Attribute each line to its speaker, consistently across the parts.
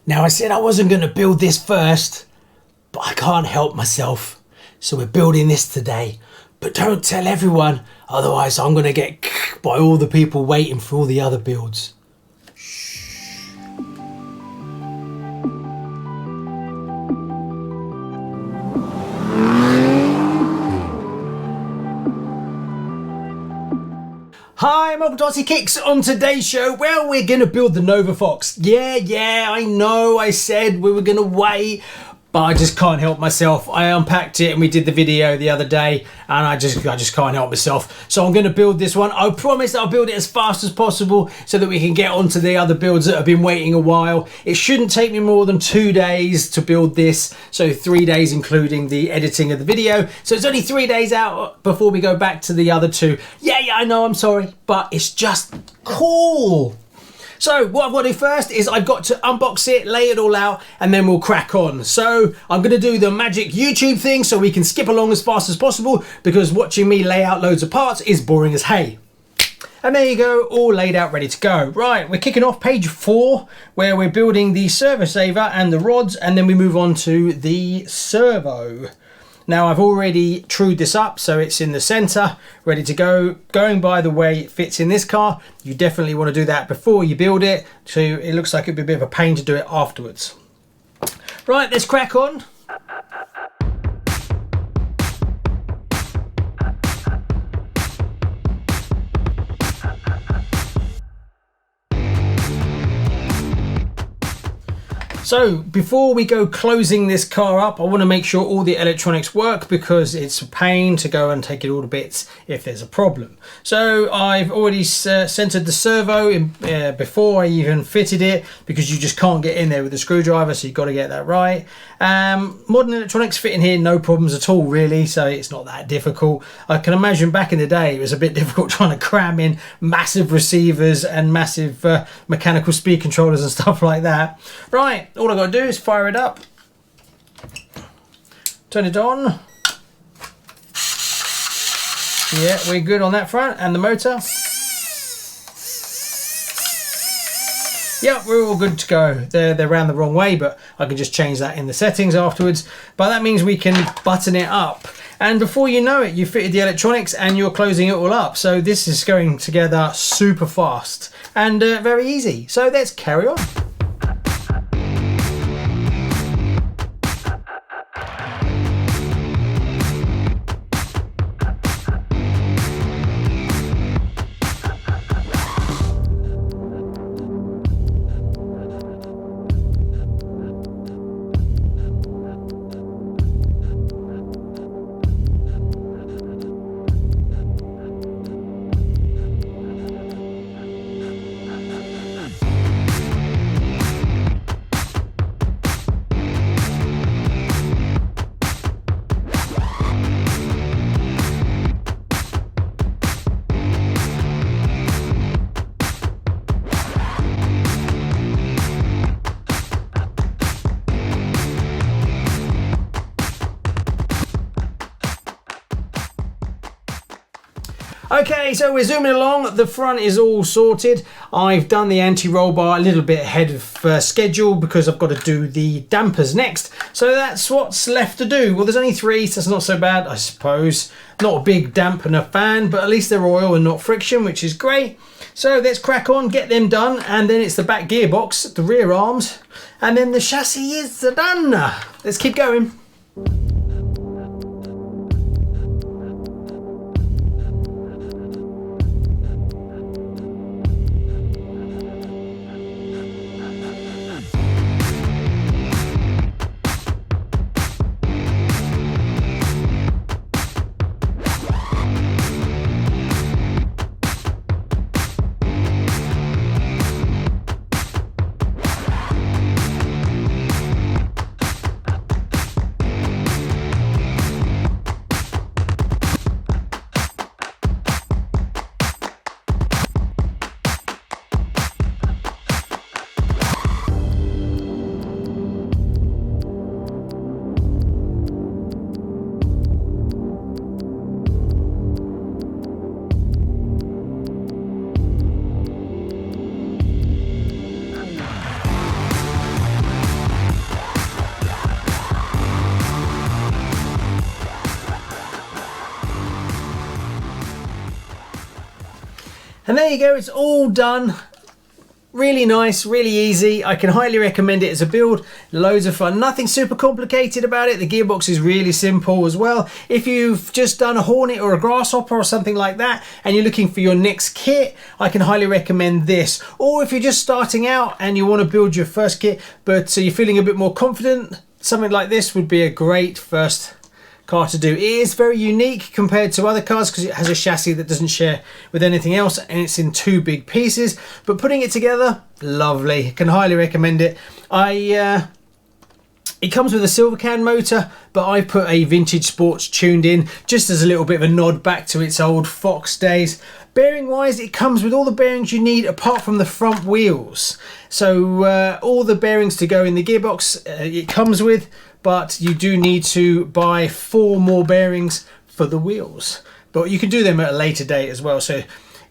Speaker 1: Now I said I wasn't going to build this first, but I can't help myself. So we're building this today. But don't tell everyone, otherwise I'm going to get by all the people waiting for all the other builds. Hi, and welcome to RCKicks. On today's show, well, we're going to build the Novafox. Yeah, I know I said we were going to wait, but I just can't help myself. I unpacked it and we did the video the other day, and I just can't help myself. So I'm going to build this one. I promise I'll build it as fast as possible so that we can get on to the other builds that have been waiting a while. It shouldn't take me more than 2 days to build this, so 3 days including the editing of the video. So it's only 3 days out before we go back to the other two. Yeah, I know, I'm sorry, but it's just cool. So what I've got to do first is I've got to unbox it, lay it all out, and then we'll crack on. So I'm going to do the magic YouTube thing so we can skip along as fast as possible, because watching me lay out loads of parts is boring as hay. And there you go, all laid out, ready to go. Right, we're kicking off page 4, where we're building the servo saver and the rods, and then we move on to the servo. Now I've already trued this up, so it's in the center, ready to go. Going by the way it fits in this car, you definitely want to do that before you build it, so it looks like it'd be a bit of a pain to do it afterwards. Right, let's crack on. So before we go closing this car up, I want to make sure all the electronics work, because it's a pain to go and take it all to bits if there's a problem. So I've already centered the servo in, before I even fitted it, because you just can't get in there with the screwdriver, so you've got to get that right. Modern electronics fit in here, no problems at all really, so it's not that difficult. I can imagine back in the day it was a bit difficult trying to cram in massive receivers and massive mechanical speed controllers and stuff like that. Right. All I've got to do is fire it up, turn it on. Yeah, we're good on that front. And the motor. Yeah, we're all good to go. They're round the wrong way, but I can just change that in the settings afterwards. But that means we can button it up. And before you know it, you fitted the electronics and you're closing it all up. So this is going together super fast and very easy. So let's carry on. Okay, so we're zooming along. The front is all sorted. I've done the anti-roll bar a little bit ahead of schedule, because I've got to do the dampers next. So that's what's left to do. Well, there's only 3, so that's not so bad, I suppose. Not a big dampener fan, but at least they're oil and not friction, which is great. So let's crack on, get them done, and then it's the back gearbox, the rear arms, and then the chassis is done. Let's keep going. And there you go, it's all done. Really nice, really easy. I can highly recommend it as a build. Loads of fun. Nothing super complicated about it. The gearbox is really simple as well. If you've just done a Hornet or a Grasshopper or something like that and you're looking for your next kit, I can highly recommend this. Or if you're just starting out and you want to build your first kit but you're feeling a bit more confident, something like this would be a great first car to do. It is very unique compared to other cars because it has a chassis that doesn't share with anything else and it's in 2 big pieces, but putting it together, lovely. Can highly recommend it. It comes with a silver can motor, but I put a vintage sports tuned in just as a little bit of a nod back to its old Fox days. Bearing wise, it comes with all the bearings you need apart from the front wheels. So all the bearings to go in the gearbox it comes with, but you do need to buy 4 more bearings for the wheels. But you can do them at a later date as well. So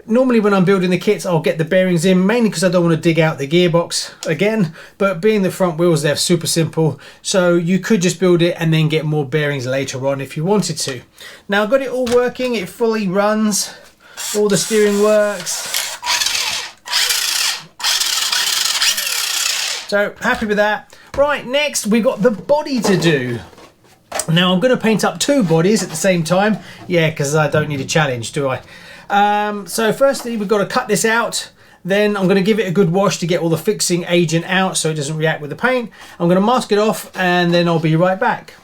Speaker 1: normally when I'm building the kits, I'll get the bearings in, mainly because I don't want to dig out the gearbox again. But being the front wheels, they're super simple. So you could just build it and then get more bearings later on if you wanted to. Now I've got it all working, it fully runs, all the steering works. So happy with that. Right, next we've got the body to do. Now I'm going to paint up 2 bodies at the same time. Yeah, because I don't need a challenge, do I? So firstly, we've got to cut this out. Then I'm going to give it a good wash to get all the fixing agent out so it doesn't react with the paint. I'm going to mask it off and then I'll be right back.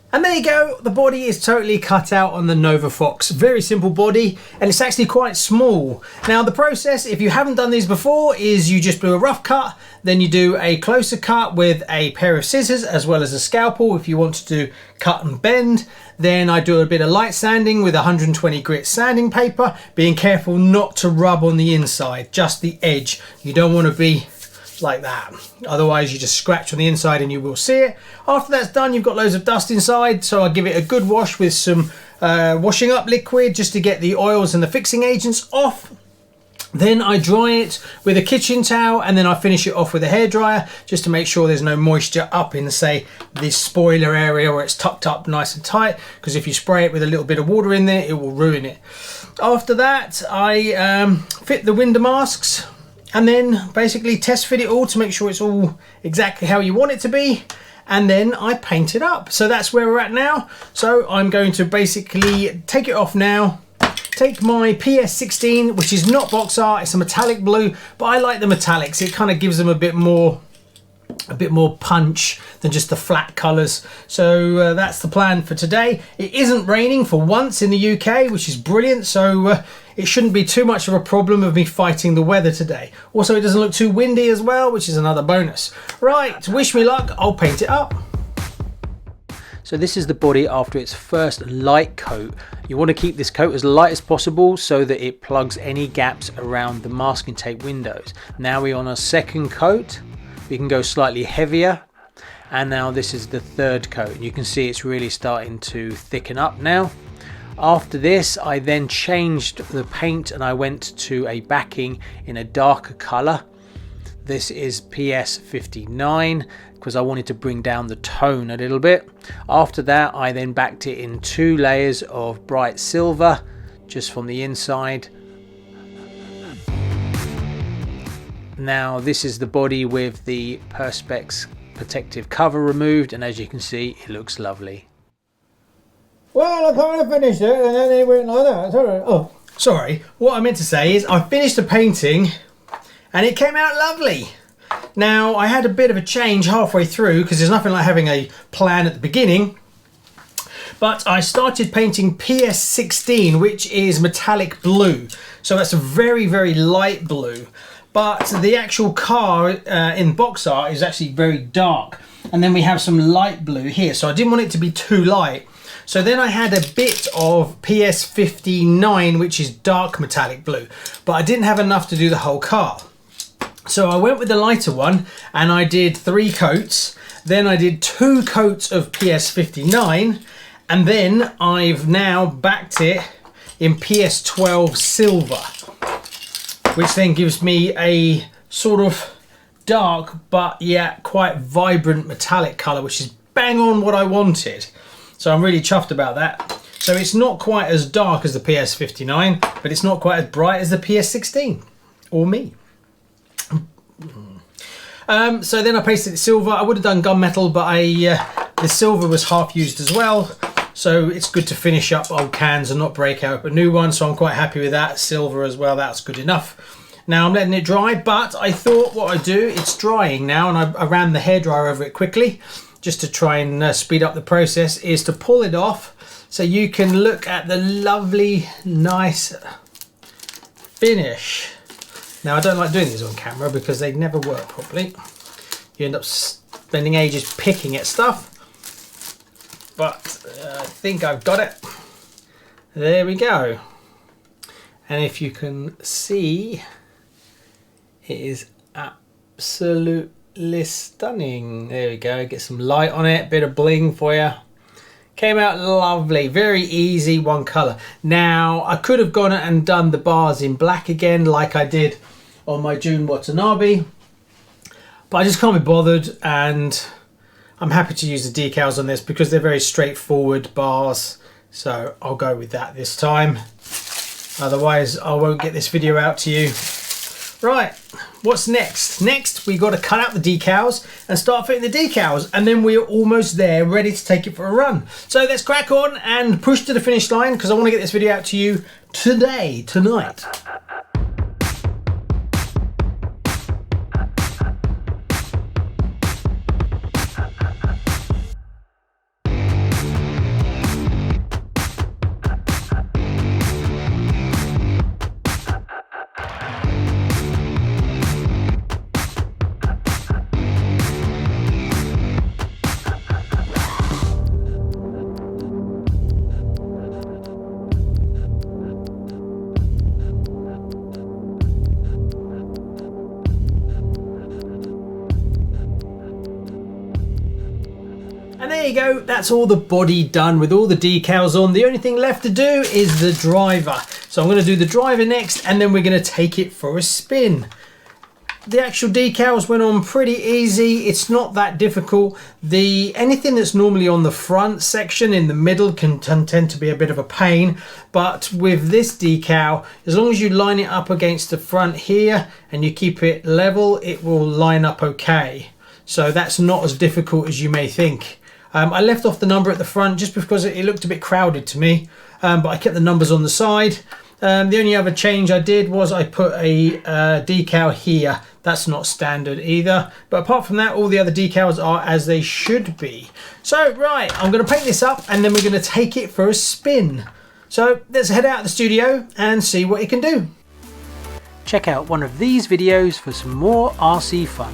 Speaker 1: And there you go, the body is totally cut out on the Novafox. Very simple body, and it's actually quite small. Now the process, if you haven't done these before, is you just do a rough cut, then you do a closer cut with a pair of scissors as well as a scalpel if you want to do cut and bend. Then I do a bit of light sanding with 120 grit sanding paper, being careful not to rub on the inside, just the edge. You don't want to be like that, otherwise you just scratch on the inside and you will see it. After that's done, you've got loads of dust inside, so I give it a good wash with some washing up liquid just to get the oils and the fixing agents off. Then I dry it with a kitchen towel and then I finish it off with a hairdryer just to make sure there's no moisture up in, say, this spoiler area where it's tucked up nice and tight, because if you spray it with a little bit of water in there, it will ruin it. After that, I fit the window masks and then basically test fit it all to make sure it's all exactly how you want it to be, and then I paint it up. So that's where we're at now. So I'm going to basically take it off now, take my PS16, which is not box art, it's a metallic blue, but I like the metallics. It kind of gives them a bit more punch than just the flat colours. So that's the plan for today. It isn't raining for once in the UK, which is brilliant, so it shouldn't be too much of a problem of me fighting the weather today. Also, it doesn't look too windy as well, which is another bonus. Right, wish me luck, I'll paint it up. So this is the body after its first light coat. You want to keep this coat as light as possible so that it plugs any gaps around the masking tape windows. Now we're on a second coat. We can go slightly heavier, and now this is the third coat. You can see it's really starting to thicken up now. After this, I then changed the paint and I went to a backing in a darker colour. This is PS59 because I wanted to bring down the tone a little bit. After that, I then backed it in 2 layers of bright silver just from the inside. Now this is the body with the Perspex protective cover removed, and as you can see, it looks lovely.
Speaker 2: Well, I kind of finished it and then it went like that. Sorry. Oh,
Speaker 1: sorry. What I meant to say is I finished the painting and it came out lovely. Now I had a bit of a change halfway through because there's nothing like having a plan at the beginning. But I started painting PS16, which is metallic blue. So that's a very, very light blue. But the actual car in box art is actually very dark. And then we have some light blue here. So I didn't want it to be too light. So then I had a bit of PS59, which is dark metallic blue. But I didn't have enough to do the whole car. So I went with the lighter one and I did 3 coats. Then I did 2 coats of PS59. And then I've now backed it in PS12 silver, which then gives me a sort of dark but yeah quite vibrant metallic colour, which is bang on what I wanted. So I'm really chuffed about that. So it's not quite as dark as the PS59, but it's not quite as bright as the PS16, or me. So then I pasted it silver. I would have done gunmetal, but the silver was half used as well. So it's good to finish up old cans and not break out a new one. So I'm quite happy with that. Silver as well, that's good enough. Now I'm letting it dry, but I thought what I'd do, it's drying now, and I ran the hairdryer over it quickly, just to try and speed up the process, is to pull it off so you can look at the lovely, nice finish. Now I don't like doing these on camera because they never work properly. You end up spending ages picking at stuff. But I think I've got it. There we go. And if you can see, it is absolutely stunning. There we go. Get some light on it, bit of bling for you. Came out lovely, very easy, one colour. Now I could have gone and done the bars in black again like I did on my June Watanabe, but I just can't be bothered, and I'm happy to use the decals on this because they're very straightforward bars, so I'll go with that this time. Otherwise I won't get this video out to you. Right, what's next? Next we got to cut out the decals and start fitting the decals, and then we're almost there, ready to take it for a run. So let's crack on and push to the finish line because I want to get this video out to you tonight. And there you go, that's all the body done with all the decals on. The only thing left to do is the driver. So I'm going to do the driver next, and then we're going to take it for a spin. The actual decals went on pretty easy. It's not that difficult. Anything that's normally on the front section in the middle can tend to be a bit of a pain, but with this decal, as long as you line it up against the front here and you keep it level, it will line up okay. So that's not as difficult as you may think. I left off the number at the front just because it looked a bit crowded to me, but I kept the numbers on the side. The only other change I did was I put a decal here. That's not standard either, but apart from that, all the other decals are as they should be. So right, I'm going to paint this up and then we're going to take it for a spin. So let's head out of the studio and see what it can do. Check out one of these videos for some more RC fun.